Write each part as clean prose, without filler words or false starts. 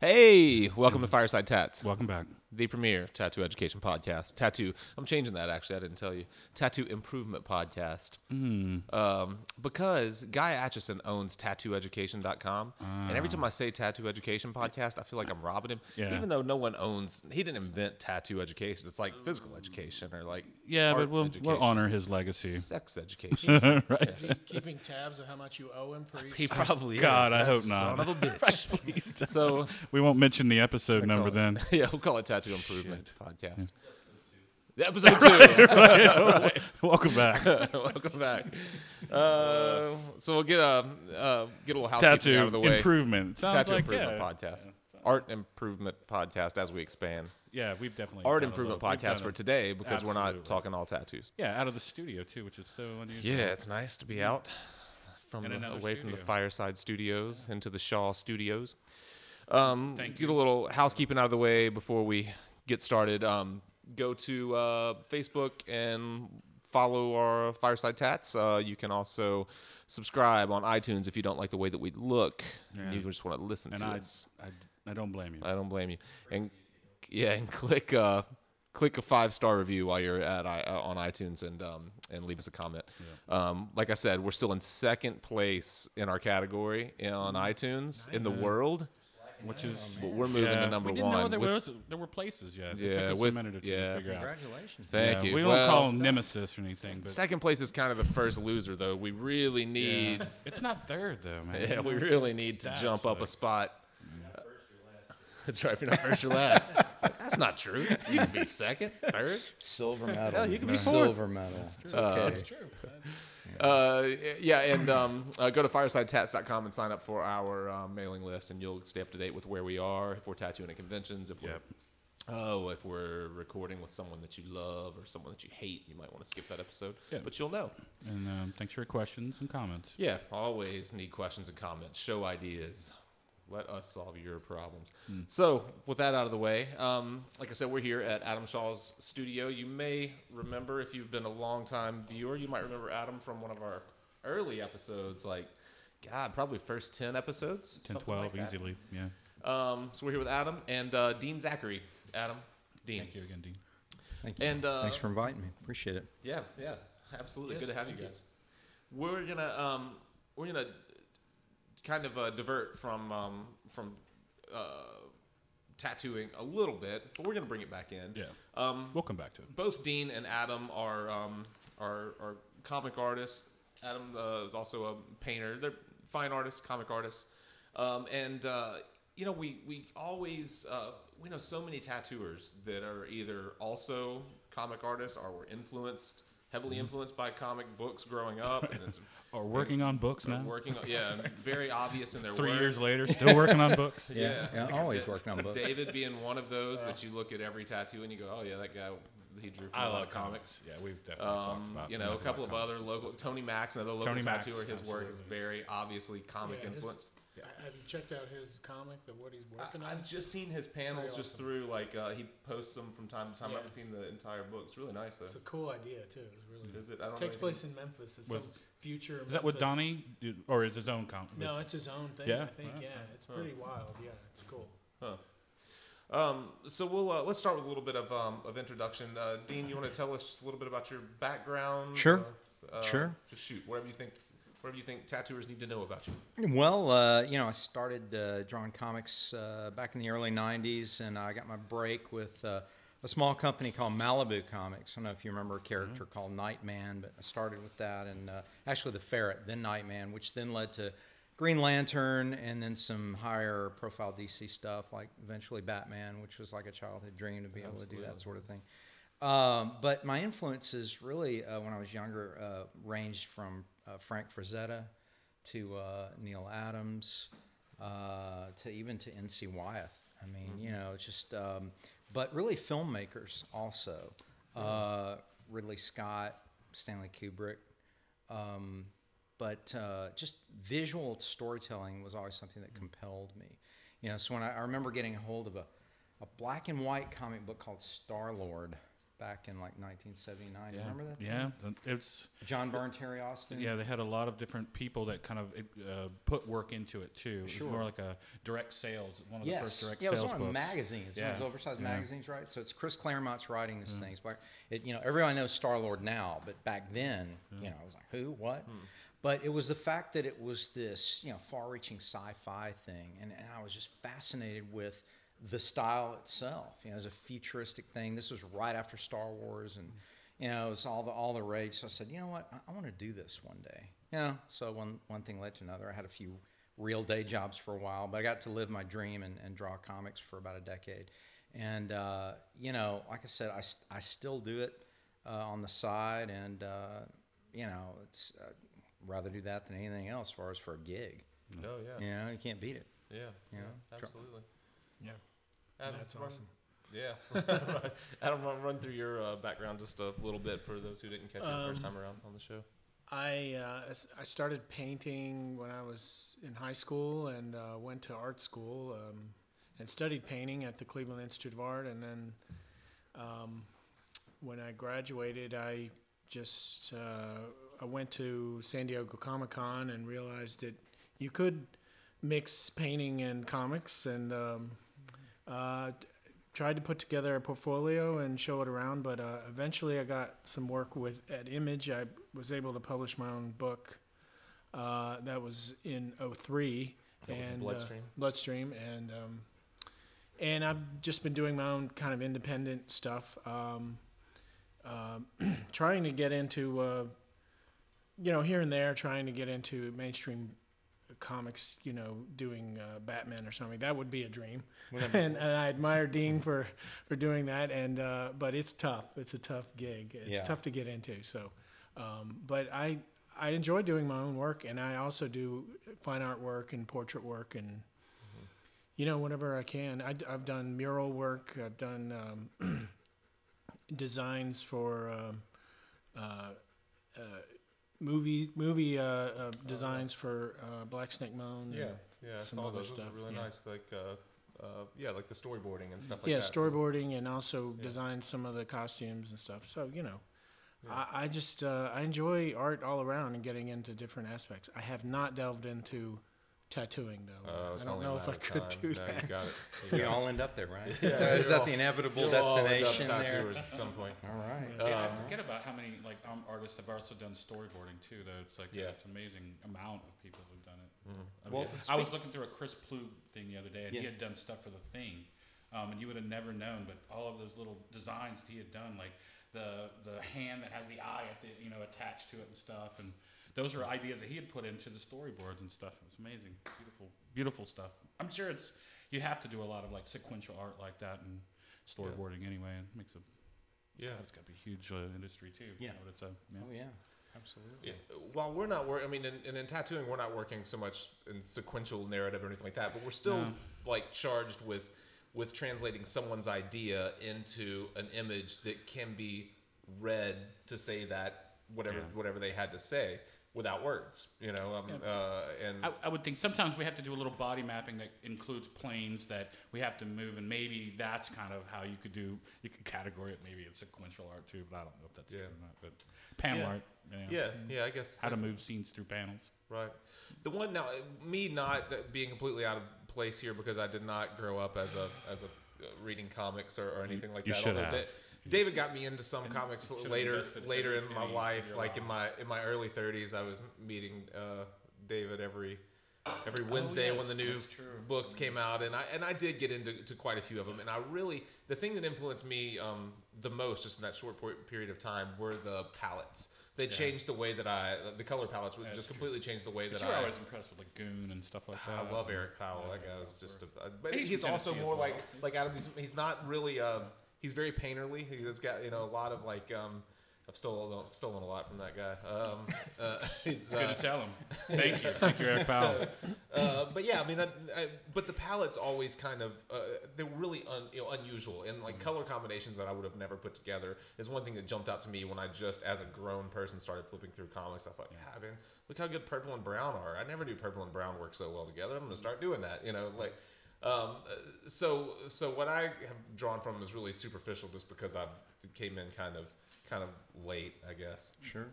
Hey, welcome to Fireside Tats. Welcome back. The premier tattoo education podcast. I'm changing that, actually. I didn't tell you. Tattoo improvement podcast. Because Guy Atchison owns tattooeducation.com. And every time I say tattoo education podcast, I feel like I'm robbing him. Yeah. Even though he didn't invent tattoo education. It's like physical education or like but we'll education. honor his legacy. Sex education. Right. Is he keeping tabs of how much you owe him for each? He probably God, is. I hope That not. Son of a bitch. Please don't. So We won't mention the episode number then. yeah, we'll call it Tattoo Improvement Podcast. Yeah. Episode 2. Welcome back. Welcome back. So we'll get a little housekeeping Tattoo out of the way. Improvement. Sounds Tattoo like, Improvement Podcast. Art Improvement Podcast as we expand. Yeah, we've definitely Art done a Improvement little- we've Podcast done for it. today because we're not Absolutely. talking all tattoos. Yeah, out of the studio too, which is so unusual. Yeah, it's nice to be out In another away from the studio. Fireside Studios into the Shaw Studios. Thank Get you. a little housekeeping out of the way before we get started. Go to Facebook and follow our Fireside Tats. You can also subscribe on iTunes if you don't like the way that we look. Yeah. You just want to listen And to I us. don't blame you. I don't blame you. And click a 5-star review while you're on iTunes and leave us a comment. Yeah. Like I said, we're still in second place in our category on iTunes in the world. Which is But we're moving to number we didn't one. know there were places yet. It took us a minute or two to figure out. Congratulations. Thank Yeah, you. We don't Well, call them nemesis or anything, but second place is kind of the first loser, though. We really need, yeah. It's not third though, man. yeah, we really need to That's jump up a like- spot. That's right. If you're not first, you're last. That's not true. You can be second, third. Silver medal. Hell, you can be fourth. silver medal. It's okay. That's true. And go to firesidetats.com and sign up for our mailing list, and you'll stay up to date with where we are, if we're tattooing at conventions, if we're recording with someone that you love or someone that you hate. You might want to skip that episode, but you'll know. And thanks for your questions and comments. Yeah, always need questions and comments. Show ideas. Let us solve your problems. So, with that out of the way, like I said, we're here at Adam Shaw's studio. You may remember, if you've been a long-time viewer, you might remember Adam from one of our early episodes, probably first 10 episodes. 10, something 12 like that. easily. Yeah. So we're here with Adam and Dean Zachary. Adam, Dean. Thank you again, Dean. Thank you. And Thanks for inviting me. Appreciate it. Yeah, absolutely. Yes, Good to have you thank guys. We're gonna kind of divert from tattooing a little bit, but we're gonna bring it back in. Yeah. We'll come back to it. Both Dean and Adam are comic artists. Adam is also a painter. They're fine artists, comic artists, we always we know so many tattooers that are either also comic artists or were heavily influenced by comic books growing up, and it's Or working on books now. Very obvious in their 3 work. years later, still working on books. Yeah, always working on books. David being one of those that you look at every tattoo and you go, oh yeah, that guy, he drew from I a lot love of comics. Yeah, we've definitely talked about. A couple of other local, Tony Max, another local Tony Max, tattooer. His work is very obviously comic Yeah, his- influenced. Have you checked out his comic, what he's working on? I've just seen his panels Very just awesome. through, he posts them from time to time. I Yeah. haven't seen the entire book. It's really nice, though. It's a cool idea too. It's really Is it? I don't takes know. place in Memphis. It's With- some future. Is that what Donnie, or is his own comic? No, it's his own thing. Yeah? I think. Huh. Yeah, it's pretty wild. Yeah, it's cool. So we'll let's start with a little bit of introduction. Dean, you want to tell us just a little bit about your background? Sure. Sure. Just shoot whatever you think tattooers need to know about you. Well, I started drawing comics back in the early 90s, and I got my break with a small company called Malibu Comics. I don't know if you remember a character called Nightman, but I started with that, and actually the Ferret, then Nightman, which then led to Green Lantern, and then some higher profile DC stuff, like eventually Batman, which was like a childhood dream to be able to do that sort of thing. But my influences really, when I was younger, ranged from Frank Frazetta to Neil Adams to even to N.C. Wyeth. I mean, just, but really filmmakers also. Ridley Scott, Stanley Kubrick. But just visual storytelling was always something that compelled me. So when I remember getting a hold of a black and white comic book called Star-Lord back in like 1979. Yeah. Remember that? Yeah, it's John Byrne, Terry Austin. Yeah, they had a lot of different people that kind of put work into it too. It was more like a direct sales, one of the first direct sales books. Yeah, it was one of magazines. One of those oversized magazines, right? So it's Chris Claremont's writing these things. But everyone knows Star-Lord now, but back then, I was like, who, what? But it was the fact that it was this, far-reaching sci-fi thing, and I was just fascinated with the style itself. As a futuristic thing. This was right after Star Wars, and it was all the rage. So I said, you know what, I want to do this one day. So one thing led to another. I had a few real day jobs for a while, but I got to live my dream and draw comics for about a decade. And like I said, I still do it on the side, and it's. Rather do that than anything else as far as for a gig. Oh, yeah. You can't beat it. Yeah, absolutely. Yeah. Adam, that's awesome. Yeah. Adam, run through your background just a little bit for those who didn't catch you the first time around on the show. I started painting when I was in high school, and went to art school and studied painting at the Cleveland Institute of Art. And then when I graduated, I went to San Diego Comic-Con and realized that you could mix painting and comics, and tried to put together a portfolio and show it around. But eventually I got some work at Image. I was able to publish my own book. That was in 2003. That was Bloodstream. Bloodstream. And I've just been doing my own kind of independent stuff. Trying to get into, here and there, trying to get into mainstream comics, doing Batman or something. That would be a dream. And I admire Dean for doing that. And but it's tough. It's a tough gig. It's tough to get into. So, but I enjoy doing my own work, and I also do fine art work and portrait work, and whenever I can. I've done mural work. I've done designs for movie designs for Black Snake Moan. Yeah, some all other those stuff. are really nice, like like the storyboarding and stuff like that. Yeah, storyboarding, and also designed some of the costumes and stuff. So I just I enjoy art all around and getting into different aspects. I have not delved into tattooing, though. I don't know if I could do that. You got it. We all end up there, right? Is that the inevitable destination all end up there? tattooers at some point. All right. I forget about how many artists have also done storyboarding too. Though it's like it's an amazing amount of people who've done it. I was looking through a Chris Plug thing the other day, and he had done stuff for The Thing, and you would have never known. But all of those little designs that he had done, like the hand that has the eye at the attached to it and stuff, and those are ideas that he had put into the storyboards and stuff. It was amazing, beautiful stuff. I'm sure you have to do a lot of like sequential art like that and storyboarding anyway, and it makes it's got to be a huge industry too. Yeah. Oh yeah, absolutely. Yeah. While we're not working, in tattooing, we're not working so much in sequential narrative or anything like that, but we're still like charged with translating someone's idea into an image that can be read to say that whatever they had to say without words, and I would think sometimes we have to do a little body mapping that includes planes that we have to move, and maybe that's kind of how you could categorize it maybe in sequential art too, but I don't know if that's true or not. But panel art, I guess how to move scenes through panels. Right. The one now, me not being completely out of place here because I did not grow up as a reading comics or anything like that. You should have. David got me into some comics later in my life, like in my early 30s. I was meeting David every Wednesday when the new books came out, and I did get into quite a few of them. And I really, the thing that influenced me the most, just in that short period of time, were the palettes. They changed the way that the color palettes would just completely change the way that I was impressed with like Goon and stuff like that. I love Eric Powell. That guy was just but he's also more like Adam. He's not really. He's very painterly. He's got a lot of like. I've stolen a lot from that guy. It's good to tell him. Thank you, Eric Powell. But yeah, but the palettes always kind of they were really unusual, and like color combinations that I would have never put together is one thing that jumped out to me when I just as a grown person started flipping through comics. I thought, man, look how good purple and brown are. I never knew purple and brown work so well together. I'm gonna start doing that. So what I have drawn from is really superficial, just because I came in kind of late, I guess. Sure.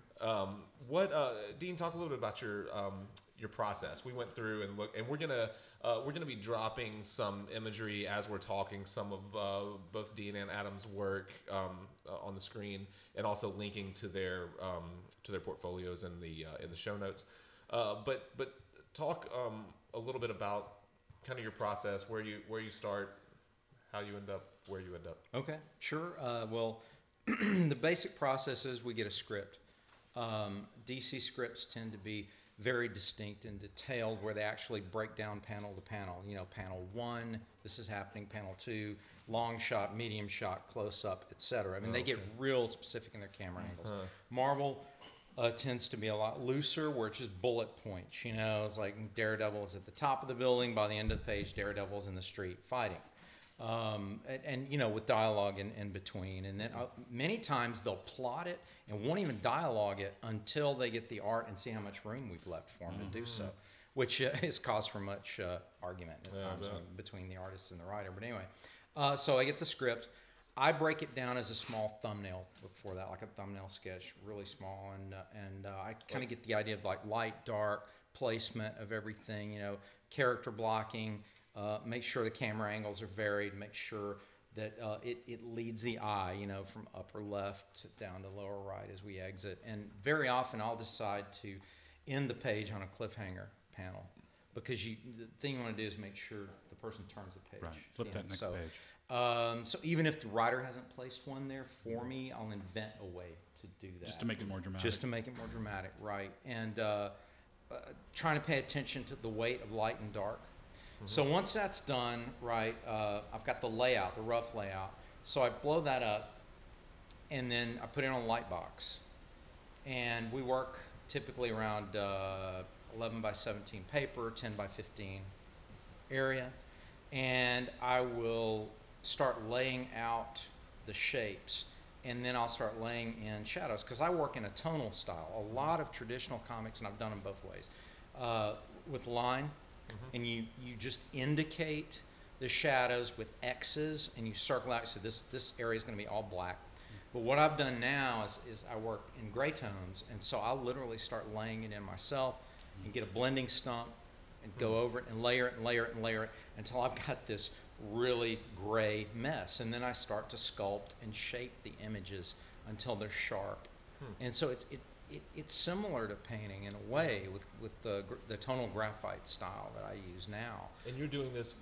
Dean, talk a little bit about your process. We went through and looked, and we're gonna be dropping some imagery as we're talking, some of both Dean and Adam's work on the screen, and also linking to their portfolios in the show notes. But talk a little bit about kind of your process, where you start, how you end up, where you end up. Okay, sure. Well, the basic process is we get a script. DC scripts tend to be very distinct and detailed, where they actually break down panel to panel. You know, panel 1, this is happening. Panel 2, long shot, medium shot, close up, etc. I mean, they get real specific in their camera angles. Marvel tends to be a lot looser, where it's just bullet points. You know, it's like Daredevil is at the top of the building. By the end of the page, Daredevil's in the street fighting. And you know, with dialogue in between. And then many times they'll plot it and won't even dialogue it until they get the art and see how much room we've left for them to do so, which is cause for much argument at times between the artist and the writer. But anyway, so I get the script. I break it down as a small thumbnail before that, like a thumbnail sketch, really small. And I kind of get the idea of like light, dark, placement of everything, you know, character blocking. Make sure the camera angles are varied. Make sure that it leads the eye, you know, from upper left down to lower right as we exit. And very often I'll decide to end the page on a cliffhanger panel, because the thing you want to do is make sure the person turns the page. Right. Flip that next page. So even if the writer hasn't placed one there for me, I'll invent a way to do that. Just to make it more dramatic. Just to make it more dramatic, right. And trying to pay attention to the weight of light and dark. So once that's done, right, I've got the layout, the rough layout. So I blow that up, and then I put it on a light box. And we work typically around 11 by 17 paper, 10 by 15 area. And I will start laying out the shapes, and then I'll start laying in shadows, because I work in a tonal style. A lot of traditional comics, and I've done them both ways, with line. And you just indicate the shadows with X's, and you circle out. So this area is going to be all black. But what I've done now is I work in gray tones, and so I'll literally start laying it in myself and get a blending stump and go over it and layer it and layer it and layer it until I've got this really gray mess. And then I start to sculpt and shape the images until they're sharp. And so it's similar to painting in a way, with the tonal graphite style that I use now. And you're doing this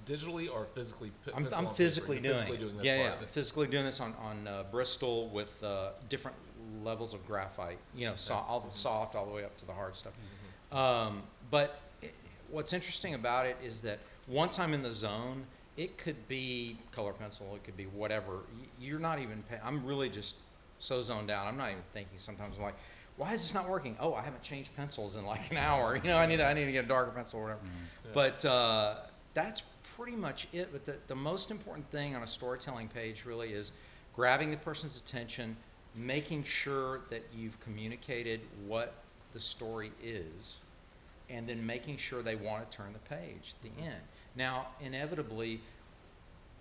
digitally or physically? I'm physically doing this. Yeah. Physically doing this on Bristol with different levels of graphite. You know, all the soft all the way up to the hard stuff. But what's interesting about it is that once I'm in the zone, it could be color pencil, it could be whatever. You're not even I'm really just so zoned out. I'm not even thinking. Sometimes I'm like, why is this not working? Oh, I haven't changed pencils in like an hour. You know, I need to get a darker pencil or whatever. But that's pretty much it. But the most important thing on a storytelling page really is grabbing the person's attention, making sure that you've communicated what the story is, and then making sure they want to turn the page at the end. Now, inevitably,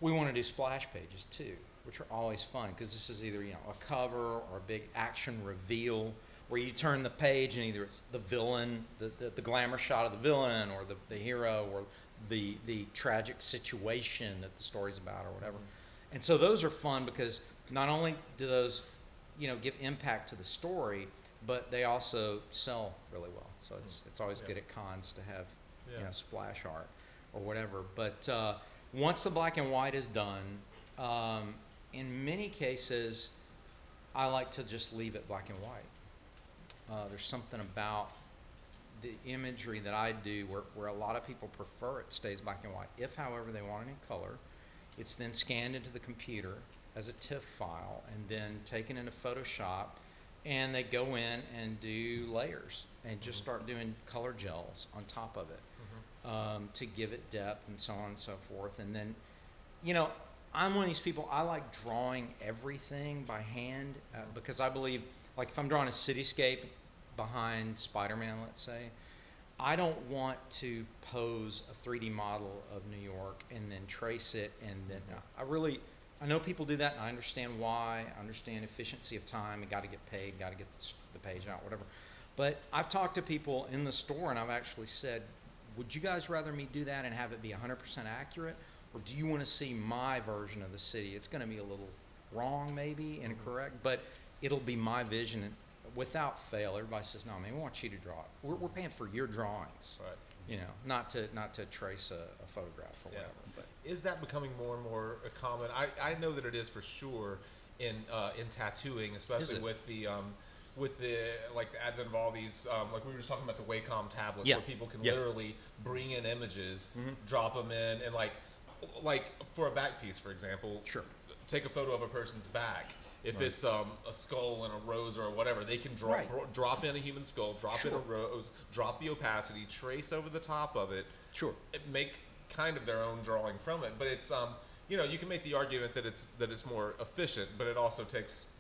we want to do splash pages too, which are always fun, because this is either, you know, a cover or a big action reveal where you turn the page and either it's the villain, the glamour shot of the villain, or the hero, or the tragic situation that the story's about or whatever. And so those are fun, because not only do those, you know, give impact to the story, but they also sell really well. So it's always good at cons to have, you know, splash art or whatever. But once the black and white is done, in many cases, I like to just leave it black and white. There's something about the imagery that I do where a lot of people prefer it stays black and white. If, however, they want it in color, it's then scanned into the computer as a TIFF file and then taken into Photoshop, and they go in and do layers and just start doing color gels on top of it to give it depth and so on and so forth. And then, you know, I'm one of these people, I like drawing everything by hand because I believe, like if I'm drawing a cityscape behind Spider-Man, let's say, I don't want to pose a 3D model of New York and then trace it, and then I know people do that, and I understand why. I understand efficiency of time. You got to get paid, got to get the page out, whatever. But I've talked to people in the store, and I've actually said, would you guys rather me do that and have it be 100% accurate, or do you want to see my version of the city? It's going to be a little wrong, maybe, incorrect, but it'll be my vision. And without fail, everybody says, no, man, we want you to draw it. We're paying for your drawings, Right. you know, not to trace a photograph or whatever. But is that becoming more and more common? I know that it is for sure in tattooing, especially with the like the advent of all these like we were just talking about the Wacom tablets, where people can literally bring in images, drop them in, and like for a back piece, for example, take a photo of a person's back. If it's a skull and a rose or whatever, they can drop in a human skull, drop in a rose, drop the opacity, trace over the top of it, make kind of their own drawing from it. But it's you know, you can make the argument that it's more efficient, but it also takes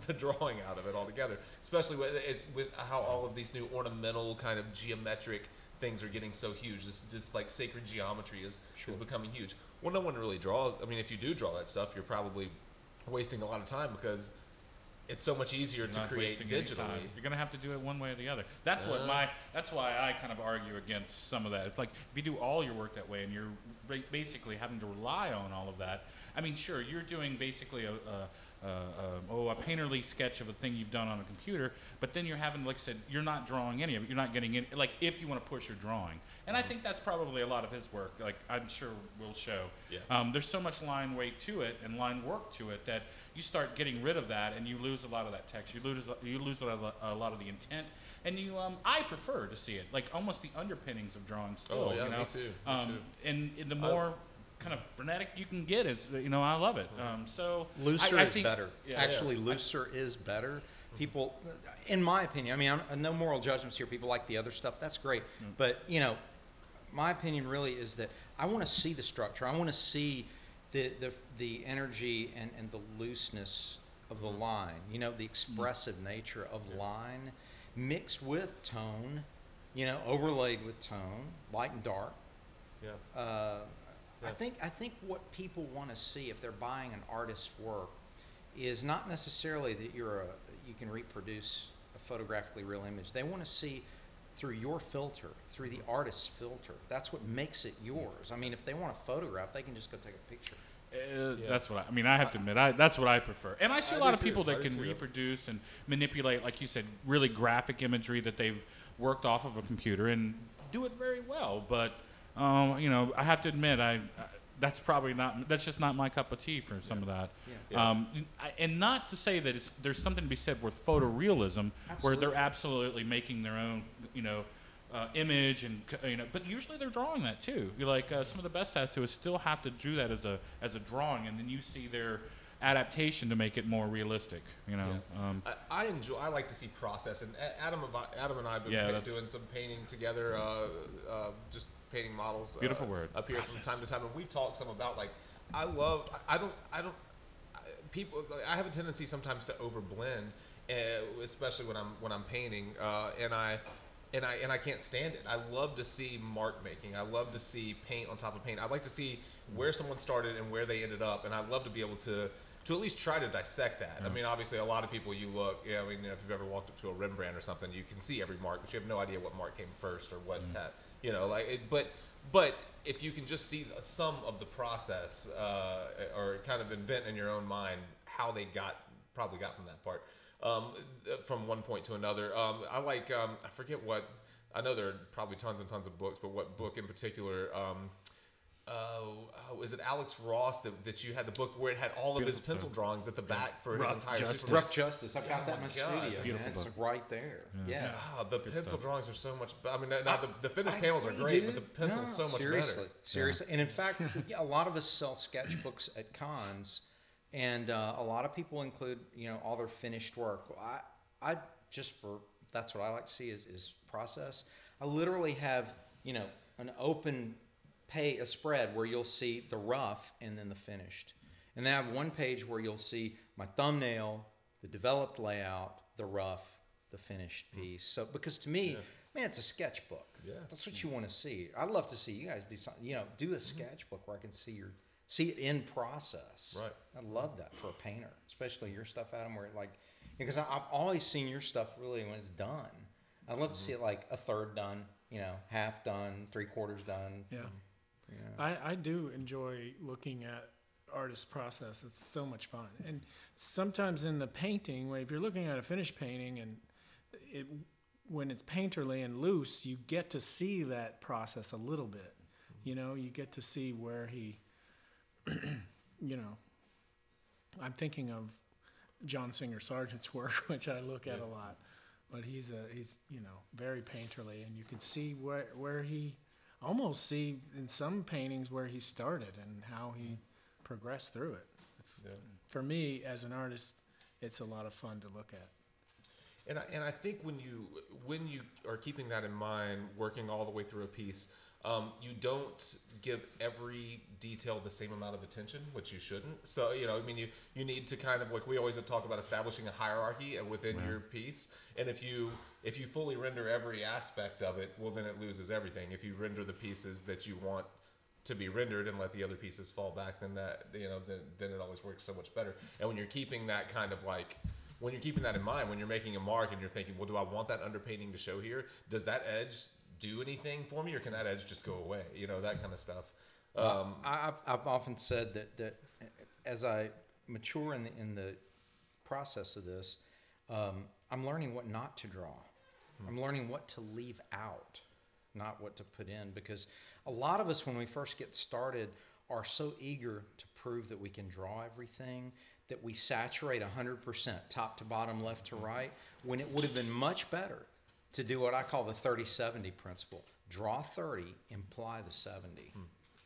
the drawing out of it altogether. Especially with how all of these new ornamental kind of geometric things are getting so huge. This like sacred geometry is becoming huge. Well, no one really draws. I mean, if you do draw that stuff, you're probably wasting a lot of time because it's so much easier to create digitally. You're going to have to do it one way or the other. That's why I kind of argue against some of that. It's like if you do all your work that way and you're basically having to rely on all of that. I mean, sure, you're doing basically a painterly sketch of a thing you've done on a computer, but then you're having, like I said, you're not drawing any of it. You're not getting it. Like if you want to push your drawing, and I think that's probably a lot of his work. Like I'm sure will show. Yeah. There's so much line weight to it and line work to it that you start getting rid of that, and you lose a lot of that text. You lose a lot of the intent, and I prefer to see it like almost the underpinnings of drawing still. Oh yeah, you know? me too. And the more kind of frenetic you can get, it's I love it. So looser I is think, better. Actually, looser is better. People, in my opinion, I mean, I'm no moral judgments here. People like the other stuff. That's great. But, my opinion really is that I want to see the structure. I want to see the energy and the looseness of the line, the expressive nature of line mixed with tone, overlaid with tone, light and dark. Yeah. I think what people want to see if they're buying an artist's work is not necessarily that you can reproduce a photographically real image. They want to see through your filter, through the artist's filter. That's what makes it yours. I mean, if they want a photograph, they can just go take a picture. That's what I have to admit. That's what I prefer. And I see a lot of people that can reproduce and manipulate, like you said, really graphic imagery that they've worked off of a computer and do it very well. But I have to admit, that's just not my cup of tea for some of that. Yeah. And not to say that there's something to be said with photorealism, where they're absolutely making their own, image, and but usually they're drawing that too. Like some of the best tattooists still have to do that as a drawing, and then you see their adaptation to make it more realistic. I like to see process, and Adam and I have been doing some painting together, just painting models. Beautiful word. Up here from time to time, and we've talked some about I have a tendency sometimes to overblend, especially when I'm painting, and I can't stand it. I love to see mark making. I love to see paint on top of paint. I like to see where someone started and where they ended up, and I love to be able to at least try to dissect that. I mean, obviously, a lot of people if you've ever walked up to a Rembrandt or something, you can see every mark, but you have no idea what mark came first or what that, but if you can just see some of the process, or kind of invent in your own mind how they probably got from that part, from one point to another. I like, I forget what, I know there are probably tons and tons of books, but what book in particular, is it Alex Ross that you had the book where it had all of his pencil drawings at the back for his entire system? Rough Justice. I've got that in my studio. It's right there. Yeah. The pencil drawings are so much better. I mean, the finished panels are great, but the pencil's so much better. Seriously. And in fact, a lot of us sell sketchbooks at cons, and a lot of people include, all their finished work. Well, that's what I like to see is process. I literally have, an open a spread where you'll see the rough and then the finished. And then I have one page where you'll see my thumbnail, the developed layout, the rough, the finished piece. So, because to me, man, it's a sketchbook. Yeah. That's what you want to see. I'd love to see you guys do something, do a sketchbook where I can see it in process. Right. I love that for a painter, especially your stuff, Adam, where because I've always seen your stuff really when it's done. I'd love to see it like a third done, half done, 3/4 done. Yeah. I do enjoy looking at artist's process. It's so much fun. And sometimes in the painting, if you're looking at a finished painting and when it's painterly and loose, you get to see that process a little bit. You get to see where he, I'm thinking of John Singer Sargent's work, which I look at a lot. But he's very painterly, and you can see where he almost see in some paintings where he started and how he progressed through it. For me, as an artist, it's a lot of fun to look at. And I think when you are keeping that in mind, working all the way through a piece, you don't give every detail the same amount of attention, which you shouldn't. So you need to kind of, like we always talk about, establishing a hierarchy within your piece. And if you fully render every aspect of it, well, then it loses everything. If you render the pieces that you want to be rendered and let the other pieces fall back, then then it always works so much better. And when you're keeping that kind of when you're keeping that in mind, when you're making a mark and you're thinking, well, do I want that underpainting to show here? Does that edge do anything for me, or can that edge just go away? That kind of stuff. I've often said that as I mature in the process of this, I'm learning what not to draw. I'm learning what to leave out, not what to put in, because a lot of us, when we first get started, are so eager to prove that we can draw everything that we saturate 100%, top to bottom, left to right, when it would have been much better to do what I call the 30-70 principle. Draw 30, imply the 70.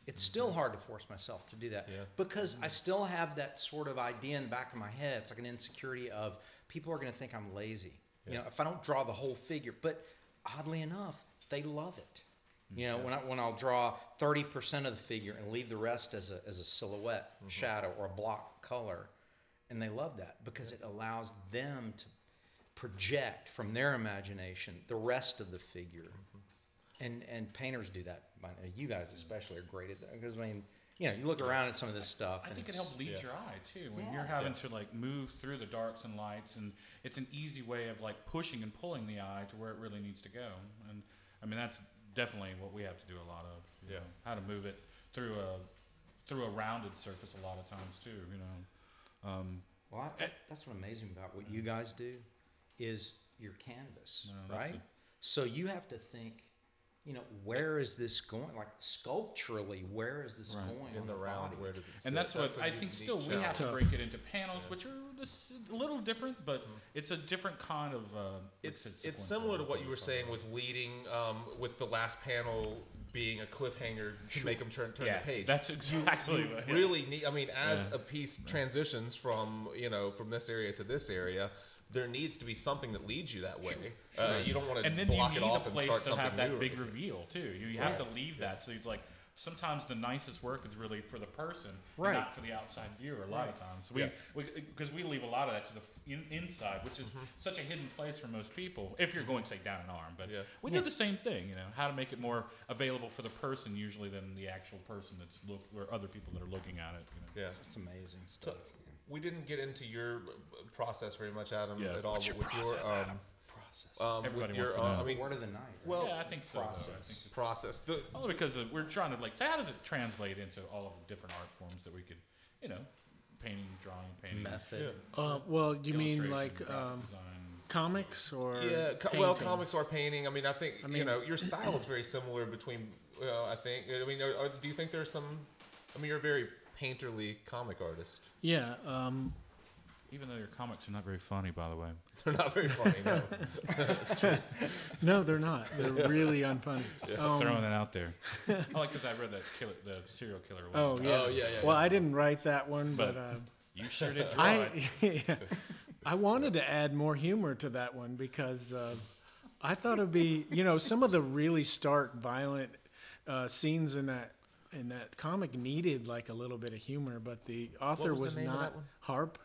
It's still hard to force myself to do that because I still have that sort of idea in the back of my head. It's like an insecurity of people are going to think I'm lazy. If I don't draw the whole figure. But oddly enough, they love it. When I'll draw 30% of the figure and leave the rest as a silhouette, shadow, or a block color, and they love that because it allows them to project from their imagination the rest of the figure. And painters do that. You guys especially are great at that because you look around at some of this stuff. I think it helps lead your eye too when you're having to move through the darks and lights, and it's an easy way of pushing and pulling the eye to where it really needs to go. And I mean that's definitely what we have to do a lot of. You know, how to move it through a rounded surface a lot of times too. That's what amazing about what you guys do is your canvas, right? So you have to think, where is this going? Like sculpturally, where is this going in the round? Where does it sit? And that's what I think. Still, we have to break it into panels, which are a little different, but it's a different kind of. It's similar to what you were saying with leading, with the last panel being a cliffhanger to make them turn the page. That's exactly what you really need. I mean, as a piece transitions from from this area to this area, there needs to be something that leads you that way. You don't want to block it off and start something new. And then you need a place to have that big reveal too. You have to leave that. So it's sometimes the nicest work is really for the person, and not for the outside viewer. A lot of times, because we leave a lot of that to the inside, which is such a hidden place for most people. If you're going, say, down an arm, but we do the same thing. How to make it more available for the person usually than the actual person or other people that are looking at it. Yeah, it's amazing stuff. We didn't get into your process very much, Adam, at all. What's your process, Adam? Everybody with wants to know. Word of the night. Well, I think so. Process. Only because we're trying to so how does it translate into all of the different art forms that we could, painting, drawing, painting. Method. Well, you mean comics or well, comics or painting. I mean, I think your style is very similar between. I think. I mean, do you think there's some? I mean, you're a very painterly comic artist. Yeah. Even though your comics are not very funny, by the way. They're not very funny, no. That's true. No, they're not. They're really unfunny. Throwing it out there. Because I read the serial killer one. Oh, yeah. Well, I didn't write that one, but you sure did draw it. I wanted to add more humor to that one because I thought it'd be, some of the really stark, violent scenes in that comic needed a little bit of humor, but the author was the name not of that one? Harp.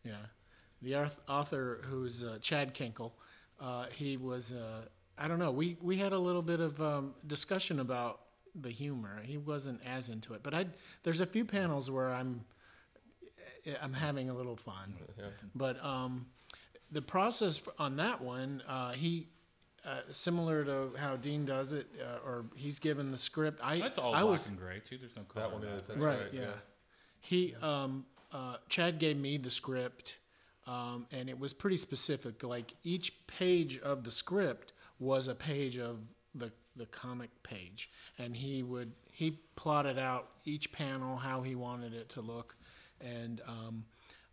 Yeah, the author, who's Chad Kinkle, he was I don't know. We had a little bit of discussion about the humor. He wasn't as into it, but there's a few panels where I'm having a little fun. Yeah. But the process on that one, he similar to how Dean does it, or he's given the script. That's all black and gray too. There's no color. That one is. That's right. Yeah. He Chad gave me the script, and it was pretty specific. Like each page of the script was a page of the comic page, and he plotted out each panel how he wanted it to look, and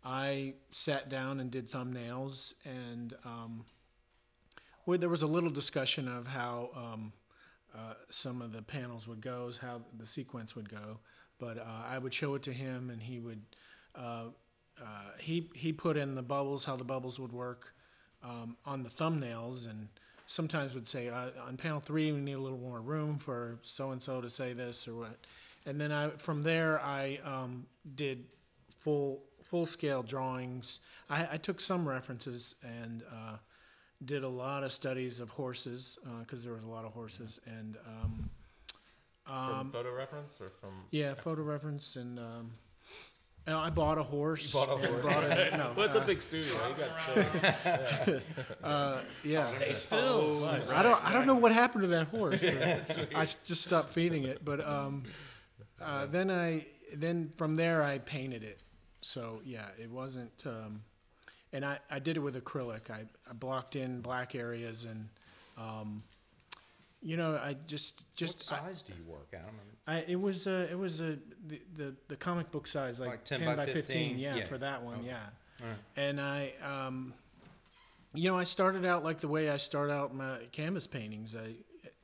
I sat down and did thumbnails, and there was a little discussion of how some of the panels would go, how the sequence would go, but I would show it to him, and he would he put in the bubbles, how the bubbles would work on the thumbnails, and sometimes would say, on panel 3, we need a little more room for so-and-so to say this or what. And then from there, I did full-scale drawings. I took some references and did a lot of studies of horses, because there was a lot of horses. And from photo reference or from? Yeah, photo reference. And I bought a horse. You bought a horse? Brought it, no, well, it's a big studio. You got space. Yeah. Stay still. I don't know what happened to that horse. I just stopped feeding it. But then from there I painted it. So yeah, it wasn't. And I did it with acrylic. I blocked in black areas, and I just. What size do you work, Adam? It was the comic book size, like 10 by 15. Yeah, for that one. Okay. Yeah. Right. And I started out like the way I start out my canvas paintings. I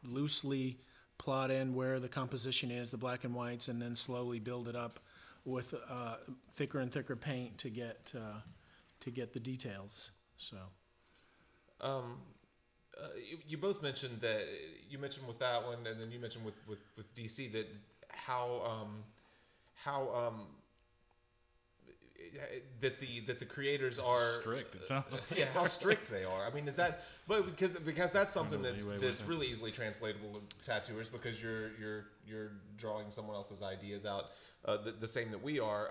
loosely plot in where the composition is, the black and whites, and then slowly build it up with thicker and thicker paint to get the details. So. You both mentioned that. You mentioned with that one, and then you mentioned with DC that how that the creators are strict. It sounds like. Yeah, how strict they are. I mean, is that? But because that's something that's really easily translatable to tattooers, because you're drawing someone else's ideas out, the same that we are.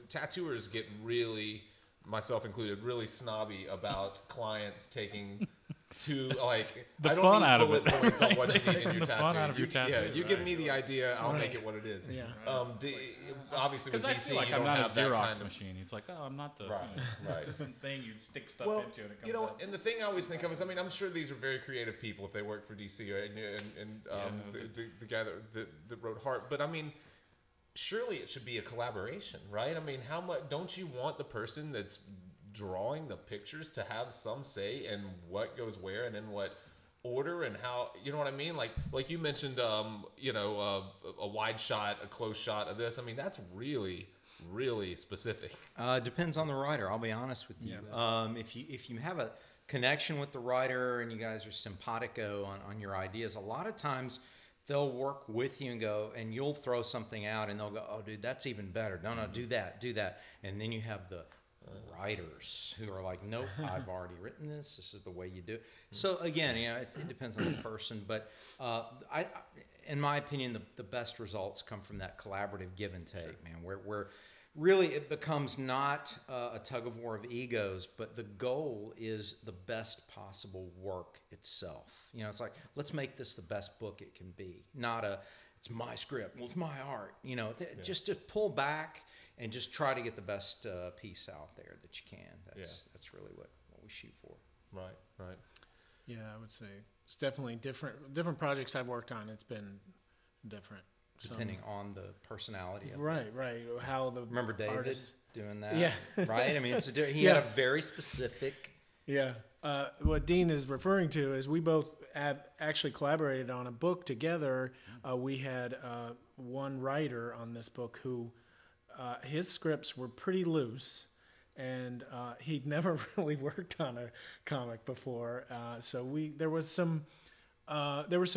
Tattooers get really, myself included, really snobby about clients taking the fun out of it. Points on what you need in your tattoo. Fun out of your tattoo. Yeah, you give me the idea, I'll make it what it is. Yeah. Obviously with DC, I feel like you I'm don't not have a that Xerox kind of machine. It's like, I'm not the right. different thing you stick stuff into and it comes out. And the thing I always think of is, I mean, I'm sure these are very creative people if they work for DC, right? And the guy that wrote Heart, but I mean, surely it should be a collaboration, right? I mean, how much don't you want the person that's drawing the pictures to have some say in what goes where and in what order and how, you know what I mean? Like you mentioned, a wide shot, a close shot of this. I mean, that's really, really specific. Depends on the writer. I'll be honest with you. Yeah. If you have a connection with the writer and you guys are simpatico on your ideas, a lot of times they'll work with you and go, and you'll throw something out and they'll go, oh, dude, that's even better. No, do that. And then you have the writers who are like, nope, I've already written this. This is the way you do it. So again, it depends on the person, but in my opinion, the best results come from that collaborative give and take, man, where really it becomes not a tug of war of egos, but the goal is the best possible work itself. It's like, let's make this the best book it can be, not it's my script, well, it's my art, just to pull back and just try to get the best piece out there that you can. That's really what we shoot for. Right. Yeah, I would say it's definitely different projects I've worked on. It's been different. Depending on the personality of it. Right. How the Remember David artist doing that? Yeah. Right? I mean, he had a very specific... Yeah. What Dean is referring to is we both have actually collaborated on a book together. We had one writer on this book who... his scripts were pretty loose, and he'd never really worked on a comic before. So there was some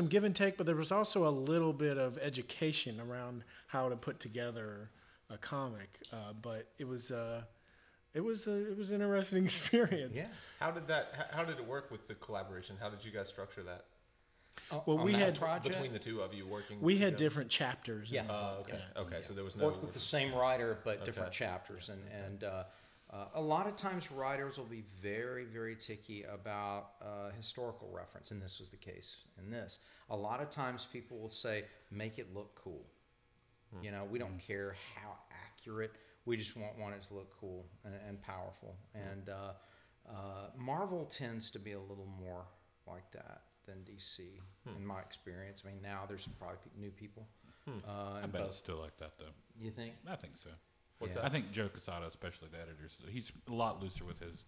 give and take, but there was also a little bit of education around how to put together a comic. But it was an interesting experience. Yeah. How did it work with the collaboration? How did you guys structure that? Well, on we that had project. Between the two of you working. We had together? different chapters. Yeah. Okay. Okay. Yeah. So there was no Worked with the same writer, but different Okay. chapters, and a lot of times writers will be very, very ticky about historical reference, and this was the case in this. A lot of times people will say, "Make it look cool." You know, we don't care how accurate. We just want it to look cool and powerful. And Marvel tends to be a little more like that than DC, in my experience. I mean, now there's probably new people. I bet it's still like that, though. You think? I think so. What's Yeah. that? I think Joe Quesada, especially the editors, he's a lot looser with his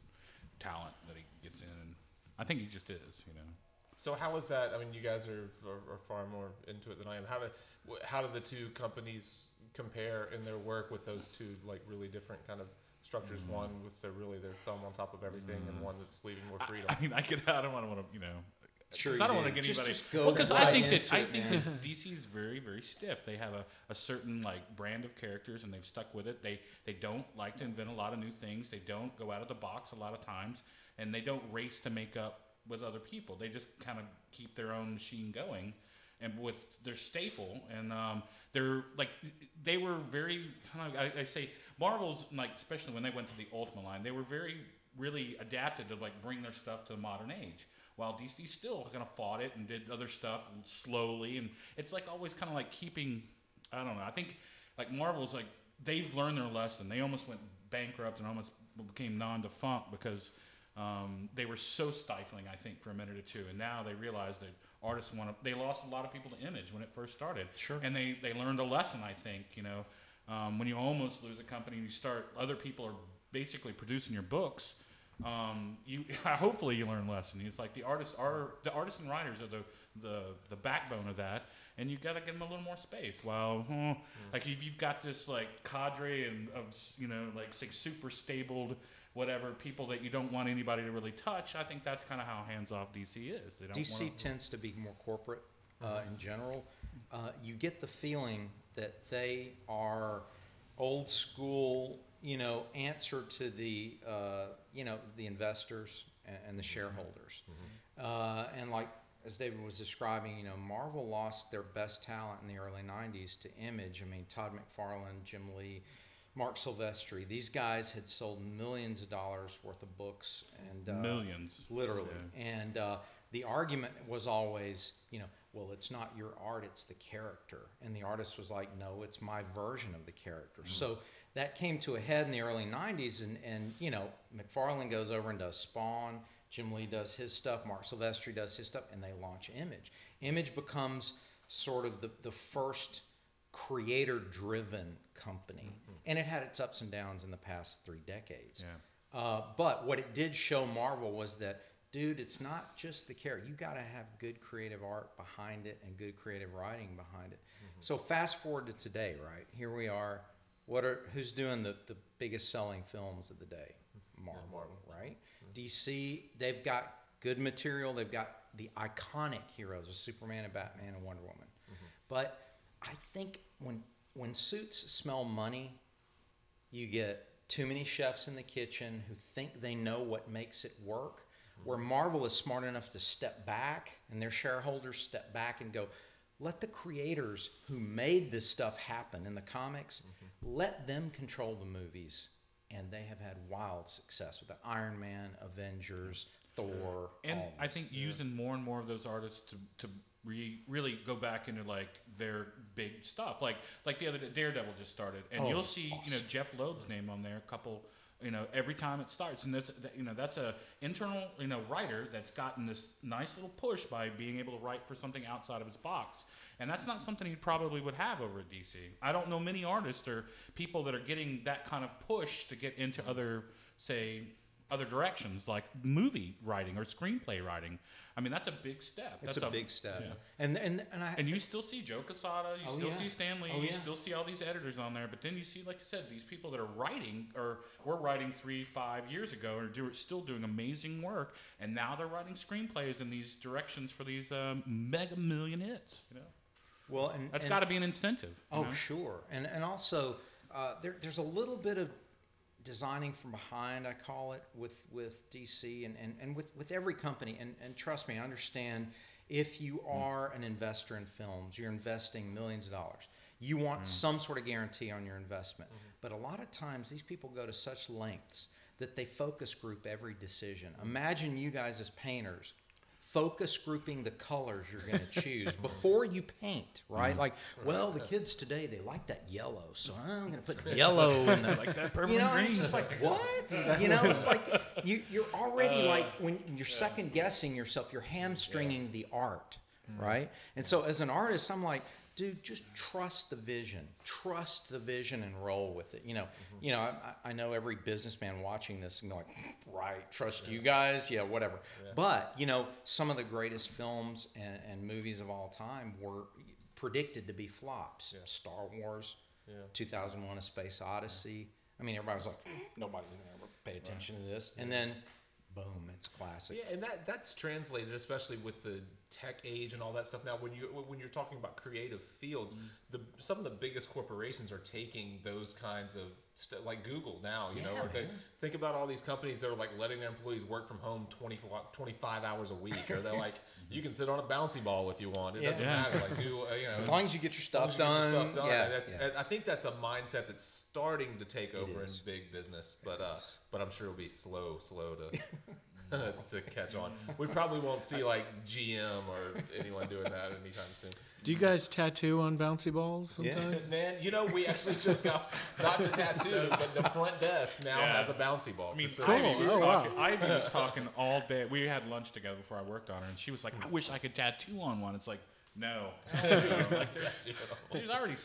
talent that he gets in, and I think he just is, you know. So how is that? I mean, you guys are far more into it than I am. How do the two companies compare in their work with those two like really different kind of structures? One with their thumb on top of everything, and one that's leaving more freedom. I mean, I don't want to, you know. Sure, Because I don't you want do. to get anybody. Just go Well, because right I think into it, that DC is very, very stiff. They have a certain like brand of characters, and they've stuck with it. They don't like to invent a lot of new things. They don't go out of the box a lot of times, and they don't race to make up with other people. They just kind of keep their own machine going, and with their staple. And they're like they were very kind of I say Marvel's like, especially when they went to the Ultimate line, they were very really adapted to like bring their stuff to the modern age. While DC still kind of fought it and did other stuff slowly, and it's like always kind of like keeping, I don't know. I think like Marvel's like they've learned their lesson. They almost went bankrupt and almost became non-defunct because they were so stifling, I think, for a minute or two, and now they realize that artists they lost a lot of people to image when it first started. Sure. And they learned a lesson, I think. You know, when you almost lose a company, and you start other people are basically producing your books. Hopefully you learn a lesson. It's like the artists and writers are the backbone of that, and you got to give them a little more space. While like if you've got this like cadre of you know like say super stabled whatever people that you don't want anybody to really touch, I think that's kind of how hands off DC is. They don't DC tends to be more corporate in general. You get the feeling that they are old school, you know, answer to the you know, the investors and the shareholders. And like as David was describing, you know, Marvel lost their best talent in the early 90s to Image. I mean, Todd McFarlane, Jim Lee, Mark Silvestri, these guys had sold millions of dollars worth of books, and millions, literally. Yeah. And the argument was always, you know, well, it's not your art, it's the character. And the artist was like, no, it's my version of the character. So that came to a head in the early 90s, and you know, McFarlane goes over and does Spawn, Jim Lee does his stuff, Mark Silvestri does his stuff, and they launch Image. Image becomes sort of the first creator-driven company, and it had its ups and downs in the past 3 decades. Yeah. But what it did show Marvel was that, dude, it's not just the character. You got to have good creative art behind it and good creative writing behind it. So fast forward to today, right? Here we are. Who's doing the biggest selling films of the day? Marvel, right? DC, they've got good material. They've got the iconic heroes of Superman and Batman and Wonder Woman. But I think when suits smell money, you get too many chefs in the kitchen who think they know what makes it work. Where Marvel is smart enough to step back, and their shareholders step back and go, let the creators who made this stuff happen in the comics, let them control the movies. And they have had wild success with the Iron Man, Avengers, Thor. And I think using more and more of those artists to really go back into like their big stuff. Like the other day, Daredevil just started, and you'll see awesome. You know, Jeff Loeb's name on there a couple. You know, every time it starts, and that's a internal writer that's gotten this nice little push by being able to write for something outside of his box, and that's not something he probably would have over at DC. I don't know many artists or people that are getting that kind of push to get into other directions like movie writing or screenplay writing. I mean, that's a big step. It's a big step. Yeah. And you still see Joe Quesada, you still see Stan Lee, you still see all these editors on there, but then you see, like I said, these people that are writing or were writing 3-5 years ago and still doing amazing work, and now they're writing screenplays in these directions for these mega million hits. You know, well, and that's got to be an incentive. Oh, sure, and also there's a little bit of designing from behind, I call it, with DC and with every company. And trust me, I understand if you are an investor in films, you're investing millions of dollars. You want some sort of guarantee on your investment. But a lot of times these people go to such lengths that they focus group every decision. Imagine you guys as painters focus grouping the colors you're going to choose before you paint, right? Like, well, the kids today, they like that yellow, so I'm going to put yellow in the, like that purple you know, and green. it's just like, what? You know, it's like you're already like, when you're second guessing yourself, you're hamstringing the art, right? And so as an artist, I'm like, dude, just trust the vision and roll with it. You know, I know every businessman watching this and going, right, trust you guys, yeah, whatever. Yeah. But, you know, some of the greatest films and movies of all time were predicted to be flops. Yeah. Star Wars, 2001: A Space Odyssey. I mean, everybody was like, nobody's going to ever pay attention to this. And then, boom, it's classic. Yeah, and that's translated, especially with the tech age and all that stuff. Now, when you're talking about creative fields, some of the biggest corporations are taking those kinds of stuff, like Google now. You know, or think about all these companies that are like letting their employees work from home 25 hours a week, or they're like, you can sit on a bouncy ball if you want. It doesn't matter. Like, you know, as long as you get your stuff done. I think that's a mindset that's starting to take over in big business, but I'm sure it'll be slow to. To catch on. We probably won't see like GM or anyone doing that anytime soon. Do you guys tattoo on bouncy balls sometimes? Yeah. Man, you know, we actually just got not to tattoo, but the front desk now has a bouncy ball. I mean, cool. Ivy was talking all day. We had lunch together before I worked on her, and she was like, I wish I could tattoo on one. It's like, no. Like, she's already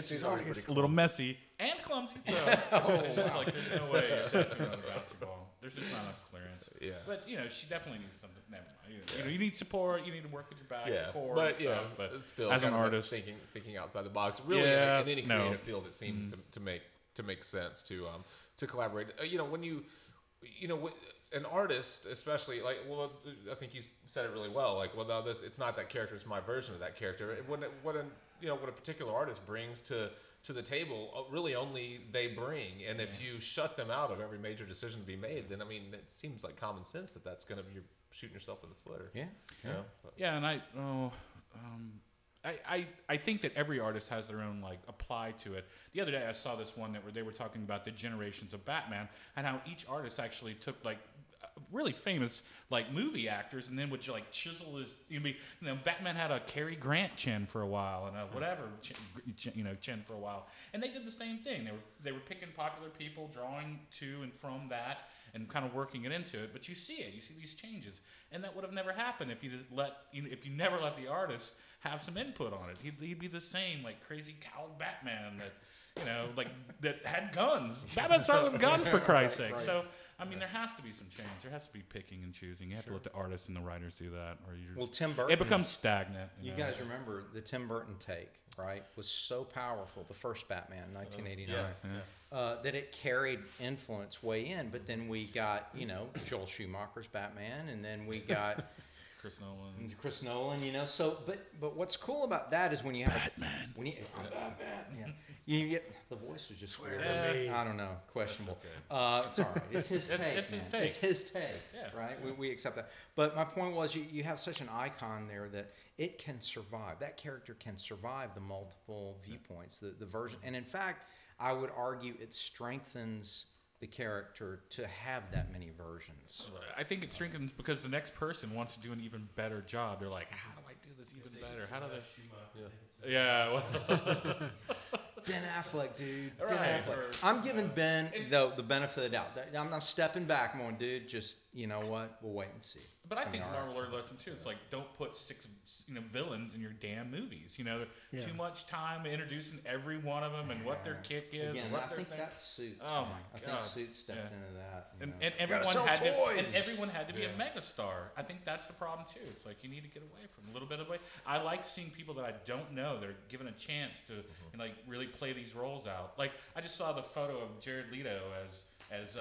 she's already a little messy and clumsy, so it's just like, there's no way you're tattooing on a bouncy ball. There's just not enough clearance. Yeah. But, you know, she definitely needs something. Never mind. You know, you need support. You need to work with your back, your core, and stuff. But still, as an artist, thinking outside the box. Really, in any creative field, it seems to make sense to collaborate. You know, when an artist, especially, like, well, I think you said it really well. Like, well, no, it's not that character; it's my version of that character. What a particular artist brings to the table, really only they bring. And if you shut them out of every major decision to be made, then I mean, it seems like common sense that's going to be you're shooting yourself in the foot. And I think that every artist has their own like apply to it. The other day I saw this one where they were talking about the generations of Batman and how each artist actually took like really famous like movie actors and then would like chisel his Batman had a Cary Grant chin for a while and a whatever chin for a while, and they did the same thing. They were picking popular people, drawing to and from that, and kind of working it into it. But you see these changes, and that would have never happened if you never let the artist have some input on it. He'd be the same like crazy cowled Batman that had guns. Batman started with guns, for Christ's sake. Right. So I mean, there has to be some change. There has to be picking and choosing. You have to let the artists and the writers do that, or Tim Burton. It becomes stagnant. You guys remember the Tim Burton take, right? Was so powerful. The first Batman, 1989, that it carried influence way in. But then we got Joel Schumacher's Batman, and then we got Chris Nolan. So but what's cool about that is when you have Batman. Batman. You get the voice was just weird. I don't know, questionable. Okay. It's all right. It's his take. It's his take. Yeah. Right. We accept that. But my point was, you have such an icon there that it can survive. That character can survive the multiple viewpoints, the version. And in fact, I would argue it strengthens the character to have that many versions. Right. I think it strengthens because the next person wants to do an even better job. They're like, how do I do this even better? How do they? Yeah. Ben Affleck, dude. Right. Ben Affleck. I'm giving Ben the benefit of the doubt. I'm not stepping back. I'm going, dude, just, you know what? We'll wait and see. But I think Marvel learned a lesson too. It's like, don't put 6 villains in your damn movies. Too much time introducing every one of them and what their kick is. Again, and what I think that Suits. Oh my God! I think Suits stepped into that. And everyone had to be a megastar. I think that's the problem too. It's like you need to get away from a little bit away. I like seeing people that I don't know. They're given a chance to really play these roles out. Like I just saw the photo of Jared Leto as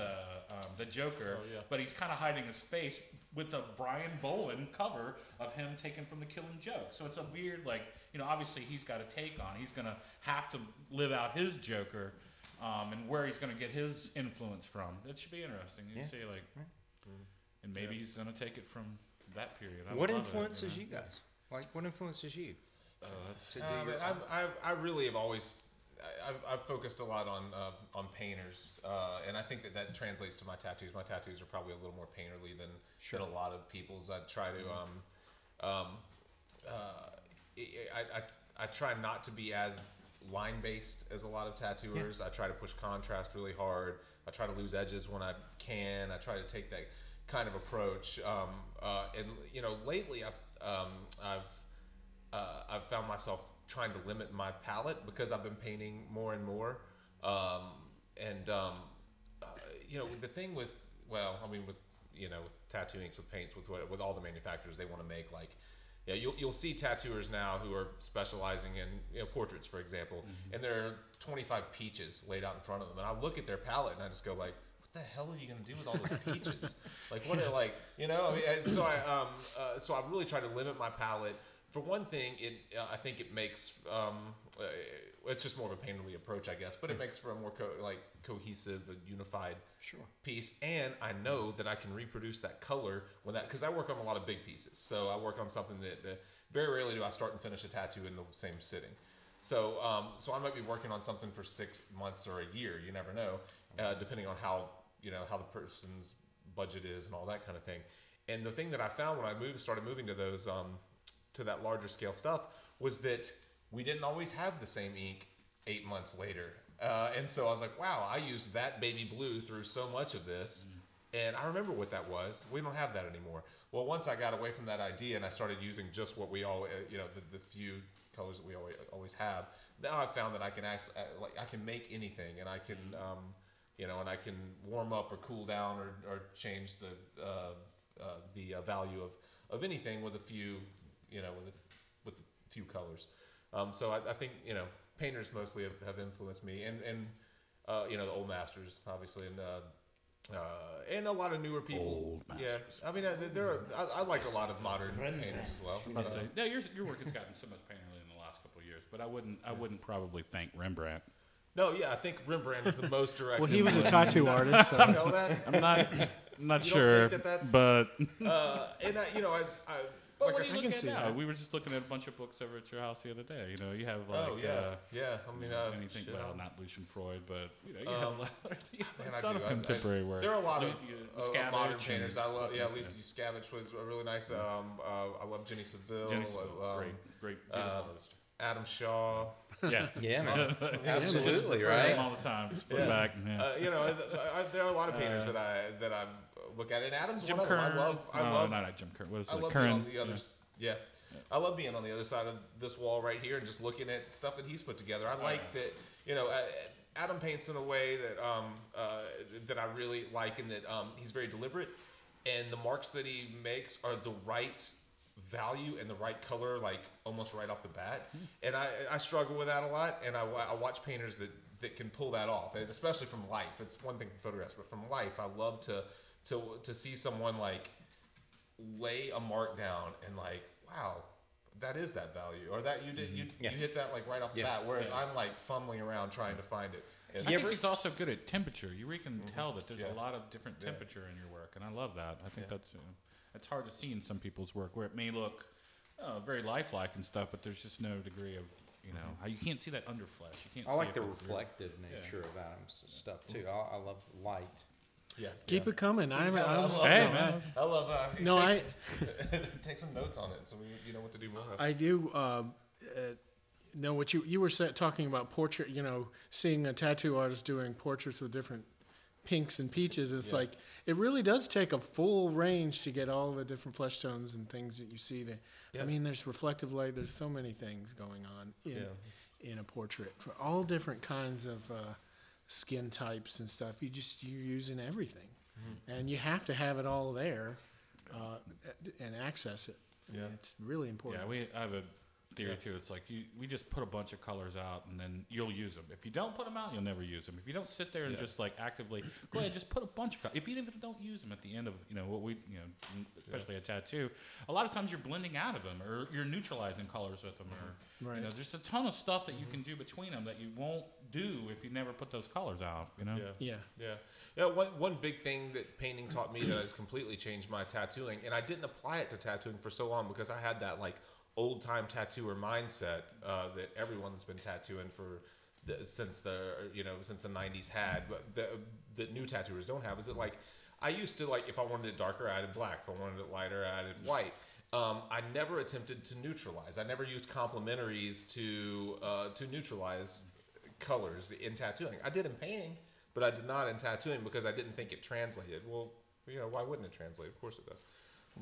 the Joker, but he's kind of hiding his face with the Brian Bowen cover of him taken from The Killing Joke. So it's a weird, obviously he's got a take on. He's going to have to live out his Joker. and where he's going to get his influence from. That should be interesting. You see, like, and maybe he's going to take it from that period. What influences you guys? Like, what influences you? I really have always, I've focused a lot on painters, and I think that translates to my tattoos. My tattoos are probably a little more painterly than a lot of people's. I try to, I try not to be as line based as a lot of tattooers. I try to push contrast really hard. I try to lose edges when I can. I try to take that kind of approach. And you know, lately I've found myself trying to limit my palette because I've been painting more and more. You know, the thing with, well, I mean, with, you know, with tattoo inks, with paints, with all the manufacturers, they want to make like, yeah, you'll see tattooers now who are specializing in, you know, portraits, for example, and there are 25 peaches laid out in front of them, and I look at their palette and I just go like, what the hell are you gonna do with all those peaches? Like, what are, like, you know? I mean, so I've really tried to limit my palette. For one thing, I think it makes it's just more of a painterly approach, I guess, but it makes for a more cohesive, unified piece. And I know that I can reproduce that color because I work on a lot of big pieces. So I work on something that very rarely do I start and finish a tattoo in the same sitting. So I might be working on something for 6 months or a year. You never know, depending on how the person's budget is and all that kind of thing. And the thing that I found when I started moving to those to that larger scale stuff was that we didn't always have the same ink 8 months later. And so I was like, wow, I used that baby blue through so much of this. And I remember what that was. We don't have that anymore. Well, once I got away from that idea and I started using just what we all, you know, the few colors that we always have, now I've found that I can I can make anything, and I can, you know, and I can warm up or cool down or change the value of anything with a few, you know, with a few colors. So I think, you know, painters mostly have influenced me, and you know, the old masters, obviously, and a lot of newer people. Old masters. Yeah, I mean, I like a lot of modern painters as well. I'd say, no, your work has gotten so much painterly in the last couple of years, but I wouldn't probably thank Rembrandt. No, yeah, I think Rembrandt is the most direct. Well, he was a tattoo artist. So. Tell that? I'm not sure, but and you know, I But like what are you looking at now? that. We were just looking at a bunch of books over at your house the other day. You know, you have like, I mean, anything, shit, well, not Lucian Freud, but you know, you have a man, ton of contemporary work. There are a lot of Scabbage modern painters. I love, Lisa Scabbage was really nice. I love Jenny Seville. Jenny Seville, great artist. Adam Shaw. Yeah, Yeah, man. Absolutely, just right? all the time. Just flip back. Yeah. You know, there are a lot of painters that I look at, and Adam's Jim one Kern. of them. I love. Not Jim Kern. What is I it? love Kern. being on the other. Yeah. I love being on the other side of this wall right here and just looking at stuff that he's put together. I like that. You know, Adam paints in a way that I really like, and that he's very deliberate, and the marks that he makes are the right value and the right color, like almost right off the bat. And I struggle with that a lot, and I watch painters that can pull that off, and especially from life. It's one thing from photographs, but from life, I love to see someone like lay a mark down and like, wow, that is that value, or that you hit that like right off the bat, whereas I'm like fumbling around trying to find it. And I think he's also good at temperature. You really can tell that there's a lot of different temperature in your work, and I love that. I think it's hard to see in some people's work where it may look very lifelike and stuff, but there's just no degree of, you know, how you can't see that underflesh. You can't. I see like it the with reflective nature of Adam's stuff too. I love light. Yeah, Keep it coming. I love. No, take some notes on it, so you know what to do more of. I do know what you were talking about portrait. You know, seeing a tattoo artist doing portraits with different pinks and peaches. It's like it really does take a full range to get all the different flesh tones and things that you see there. I mean, there's reflective light. There's so many things going on in a portrait for all different kinds of skin types and stuff. You're using everything, and you have to have it all there and access it. I mean, it's really important. Yeah, I have a theory too. It's like we just put a bunch of colors out, and then you'll use them. If you don't put them out, you'll never use them. If you don't sit there and just like actively go ahead, just put a bunch of colors. If you even don't use them at the end of what we especially a tattoo, a lot of times you're blending out of them or you're neutralizing colors with them, or Right. there's a ton of stuff that you can do between them that you won't do if you never put those colors out. Yeah. One big thing that painting taught me that has completely changed my tattooing, and I didn't apply it to tattooing for so long because I had that like old time tattooer mindset that everyone's been tattooing since the 90s had, but that new tattooers don't have. Is it like I used to, like, if I wanted it darker, I added black. If I wanted it lighter, I added white. I never attempted to neutralize. I never used complementaries to neutralize colors in tattooing. I did in painting, but I did not in tattooing because I didn't think it translated. Well, why wouldn't it translate? Of course it does.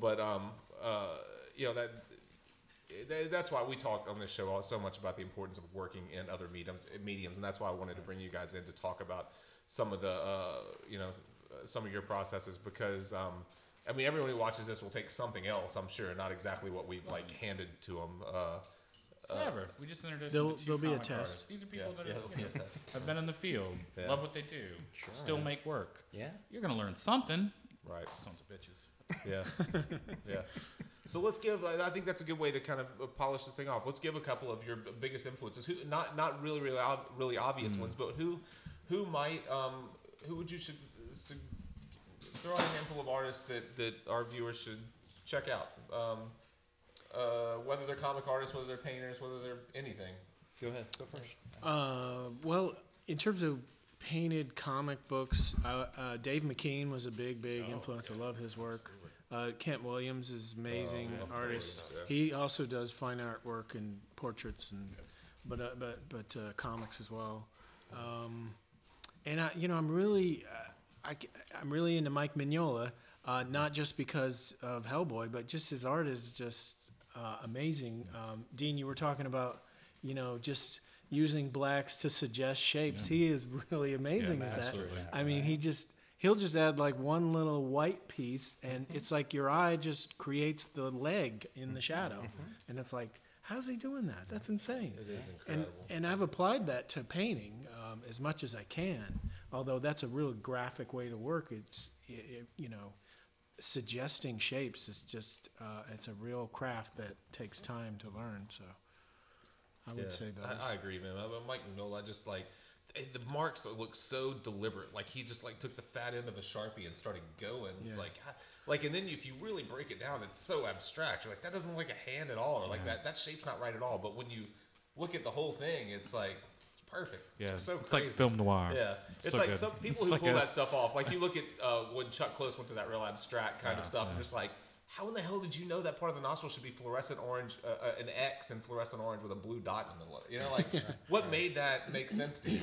But that's why we talk on this show so much about the importance of working in other mediums, and that's why I wanted to bring you guys in to talk about some of the some of your processes, because everyone who watches this will take something else, I'm sure, not exactly what we've like handed to them. Whatever. We just introduced There'll be a test. artists. These are people that Yeah. have been in the field, love what they do, still make work. Yeah. You're gonna learn something. Right. Sons of bitches. Yeah. So let's give. I think that's a good way to kind of polish this thing off. Let's give a couple of your biggest influences. Who, not really obvious ones, but who would you should throw out a handful of artists that our viewers should check out. Whether they're comic artists, whether they're painters, whether they're anything. Go ahead. Go first. Well, in terms of painted comic books, Dave McKean was a big influence. I love his work. Kent Williams is amazing artist. Williams, He also does fine art work and portraits, but comics as well. And I'm really into Mike Mignola, not just because of Hellboy, but just his art is just amazing. Dean, you were talking about just using blacks to suggest shapes. He is really amazing at that. Absolutely. I mean, he'll just add like one little white piece, and it's like your eye just creates the leg in the shadow, and it's like, how's he doing that? That's insane. It is incredible. And I've applied that to painting as much as I can. Although that's a real graphic way to work. It's suggesting shapes is just it's a real craft that takes time to learn. So I would say those. I agree, man. Mike Mignola, just like the marks look so deliberate. Like he just like took the fat end of a Sharpie and started going. It's like, and then if you really break it down, it's so abstract. You're like, that doesn't look like a hand at all, or like that shape's not right at all. But when you look at the whole thing, it's like it's perfect. Yeah, it's so it's crazy. like film noir. Yeah, it's so like good. some people who pull that stuff off. Like you look at when Chuck Close went to that real abstract kind of stuff, and just like, how in the hell did you know that part of the nostril should be fluorescent orange, an X and fluorescent orange with a blue dot in the middle? Like what made that make sense to you?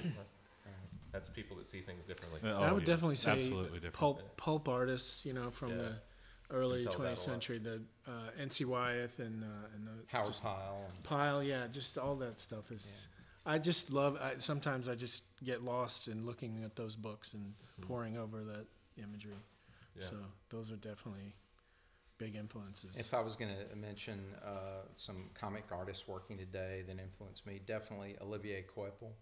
That's people that see things differently. I would definitely say absolutely different. pulp artists, from the early tell that a 20th lot. century, the N.C. Wyeth and the Howard Pyle. Pyle, just all that stuff is. I just love. Sometimes I just get lost in looking at those books and poring over that imagery. Yeah. So those are definitely big influences. If I was going to mention some comic artists working today that influenced me, definitely Olivier Coipel.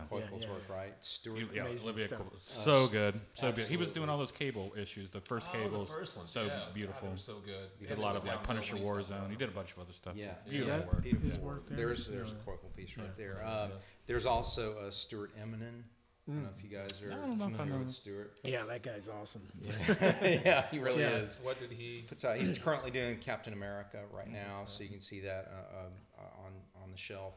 Coipel's work, right? Stuart. Olivia stuff. Coipel. So good. So good. He absolutely. was doing all those cable issues, the first cables. The first one, so beautiful. God, they were so good. He did a lot of like Punisher Warzone. He did a bunch of other stuff. Yeah. too. Beautiful that work. his work there? There's a Coipel piece right there. There's also Stuart Eminem. I don't know if you guys are I don't know if I familiar know. with Stuart. Yeah, that guy's awesome. Yeah, he really Yeah. is. What did he? He's currently doing Captain America right now, so you can see that on the shelf.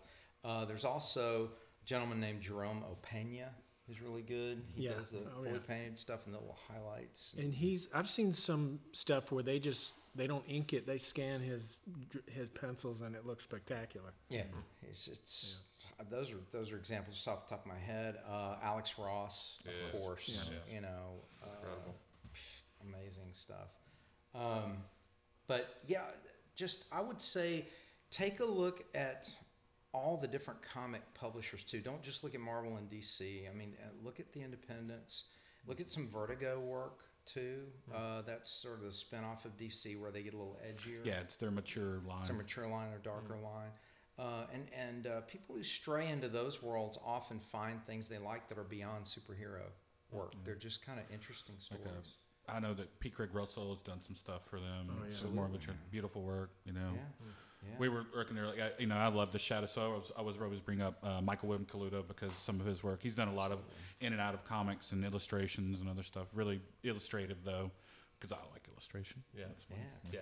There's also a gentleman named Jerome Opeña. He's really good. He does the fully painted stuff and the little highlights. And I've seen some stuff where they don't ink it; they scan his pencils, and it looks spectacular. Yeah, those are examples off the top of my head. Alex Ross, of course, amazing stuff. But yeah, just I would say take a look at all the different comic publishers too. Don't just look at Marvel and DC. I mean, look at the independents. Look at some Vertigo work. too. That's sort of the spinoff of DC where they get a little edgier. Yeah, it's their mature line. It's their mature line, their darker line. And people who stray into those worlds often find things they like that are beyond superhero work. They're just kind of interesting stories. I know that P. Craig Russell has done some stuff for them. Oh, yeah. So more of a beautiful work, you know. Yeah. We were working there, I love the Shadow. So I was always bring up Michael William Kaluta because some of his work. He's done a lot of in and out of comics and illustrations and other stuff. Really illustrative though, because I like illustration. Yeah, that's fun. Yeah.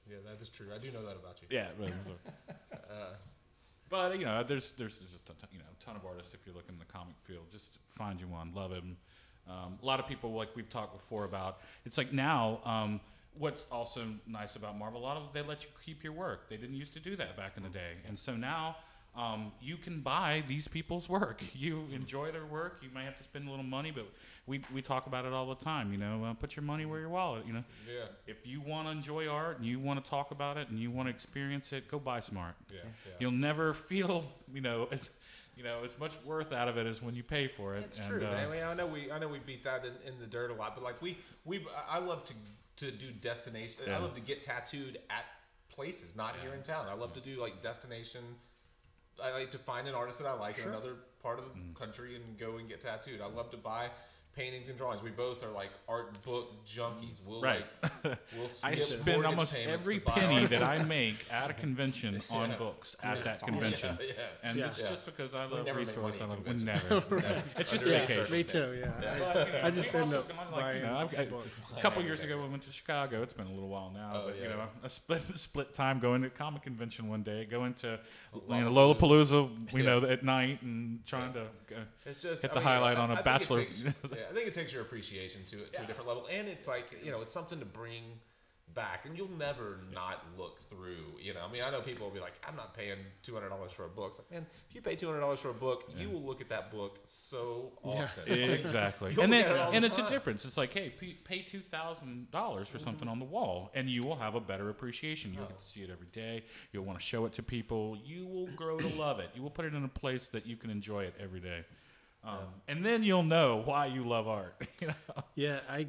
Yeah, that is true. I do know that about you. Yeah, but there's just a ton of artists. If you look in the comic field, just find you one, love him. A lot of people, like we've talked before about, it's like now. What's also nice about Marvel, a lot of they let you keep your work. They didn't used to do that back in the day, and so now you can buy these people's work. You enjoy their work. You may have to spend a little money, but we talk about it all the time. Put your money where your wallet. Yeah. If you want to enjoy art and you want to talk about it and you want to experience it, go buy smart. Yeah. You'll never feel as much worth out of it as when you pay for it. It's true, man. I know we beat that in the dirt a lot, but like I love to do destination. Yeah. I love to get tattooed at places, not here in town. I love to do like destination. I like to find an artist that I like in another part of the country and go and get tattooed. I love to buy paintings and drawings. We both are like art book junkies. We'll I spend almost every penny that I make at a convention on books at that convention. And it's just because I love resource. We never. It's just a vacation. Me too, yeah. But, I just end up buying a couple years ago, we went to Chicago. It's been a little while now, I split time going to a comic convention one day, going to Lollapalooza, at night, and trying to hit the highlight on a bachelor. I think it takes your appreciation to a different level, and it's like it's something to bring back, and you'll never not look through. I know people will be like, "I'm not paying $200 for a book." It's like, man, if you pay $200 for a book, you will look at that book so often. Exactly, and it's a difference. It's like, hey, pay $2,000 for something on the wall, and you will have a better appreciation. You'll get to see it every day. You'll want to show it to people. You will grow to love it. You will put it in a place that you can enjoy it every day. And then you'll know why you love art. Yeah, I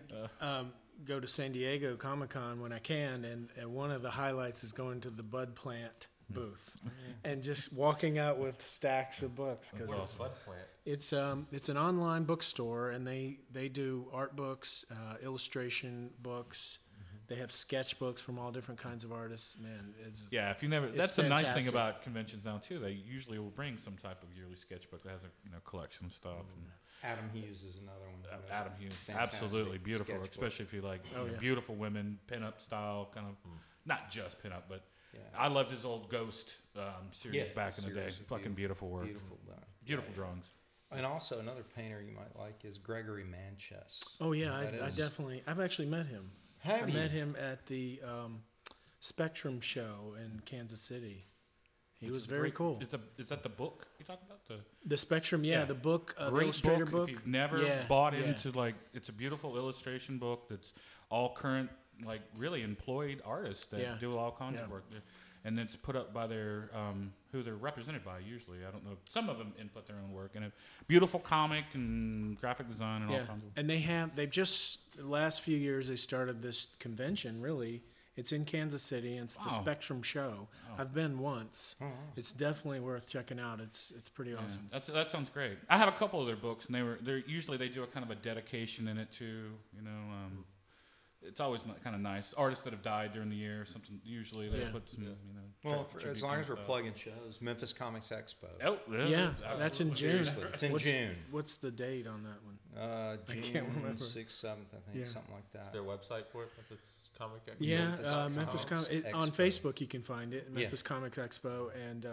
go to San Diego Comic-Con when I can, and one of the highlights is going to the Bud Plant booth and just walking out with stacks of books. Because Bud Plant? It's an online bookstore, and they do art books, illustration books. They have sketchbooks from all different kinds of artists. Man, if you never. That's the nice thing about conventions now too. They usually will bring some type of yearly sketchbook that has a collection of stuff. Adam Hughes is another one. Adam Hughes, absolutely beautiful, especially if you like beautiful women, pinup style, kind of not just pinup, but I loved his old Ghost series back in the day. Fucking beautiful work, beautiful drawings. And also another painter you might like is Gregory Manchess. Oh yeah, I definitely. I've actually met him. I met him at the Spectrum show in Kansas City. He was very cool. Is that the book you talking about? The Spectrum, the book, great illustrator book. If you've never bought into it's a beautiful illustration book that's all current, like really employed artists that do all kinds of work. And it's put up by their who they're represented by usually. I don't know. Some of them input their own work, and a beautiful comic and graphic design and all kinds of. And they've just the last few years they started this convention. Really, it's in Kansas City, and it's the Spectrum show. I've been once. It's definitely worth checking out. It's pretty awesome. That sounds great. I have a couple of their books, and they're usually they do a kind of a dedication in it too. It's always kind of nice. Artists that have died during the year or something. Usually they put some, as long as we're plugging shows, Memphis Comics Expo. Oh, yeah, that's in June. It's in June. What's the date on that one? June 6th, 7th, I think, something like that. Is there a website for it? Memphis Comic Expo? Yeah, Memphis Comics Expo. On Facebook you can find it, Memphis Comics Expo. And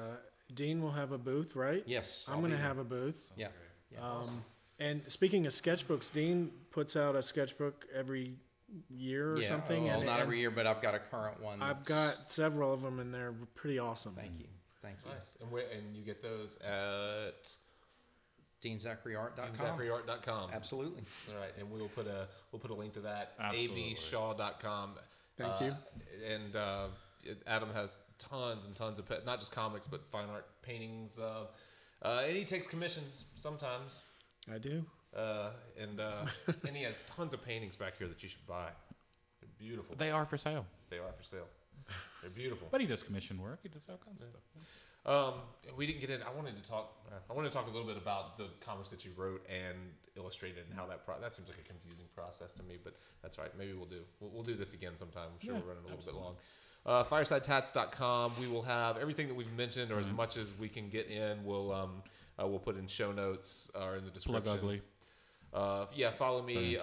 Dean will have a booth, right? Yes. I'm going to have a booth. Yeah. And speaking of sketchbooks, Dean puts out a sketchbook every year or something. Well, not every year, but I've got a current one. I've got several of them, and they're pretty awesome. Thank you. Nice. And you get those at DeanZacharyArt.com. DeanZacharyArt.com. Absolutely. All right, and we'll put a link to that. Absolutely. avshaw.com. Thank you. And Adam has tons and tons of not just comics but fine art paintings. And he takes commissions sometimes. I do. And he has tons of paintings back here that you should buy. They're beautiful. They are for sale. They are for sale. They're beautiful. But he does commission work. He does all kinds of stuff. We didn't get in. I wanted to talk a little bit about the comics that you wrote and illustrated and how that seems like a confusing process to me, but that's all right. Maybe we'll do this again sometime. I'm sure we're running a little bit long. Firesidetats.com. We will have everything that we've mentioned, or as much as we can get in. We'll put in show notes or in the description. Plug Ugly. Follow me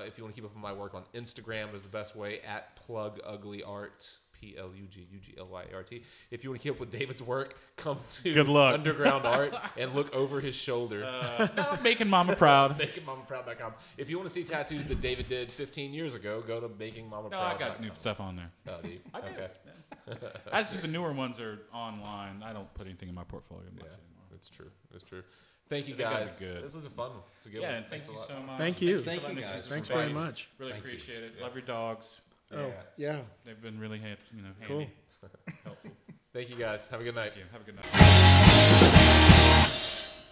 if you want to keep up with my work on Instagram is the best way at Plug Ugly Art. PLUGUGLYART. If you want to keep up with David's work, come to Good luck. Underground Art and look over his shoulder. Making Mama Proud. MakingMamaProud.com. If you want to see tattoos that David did 15 years ago, go to MakingMamaProud.com. No, I got new stuff on there. Oh, do you? I do. Okay. As the newer ones are online, I don't put anything in my portfolio much anymore. That's true. Thank you They gotta guys. be good. This was a fun one. It's a good Yeah, one. and thank Thanks you a lot. so much. Thank you. Thank for you letting us guys. use Thanks your very space. much. Really appreciate it. Love your dogs. Oh, yeah. They've been really handy. Cool. Helpful. Thank you guys. Have a good night. Thank you. Have a good night.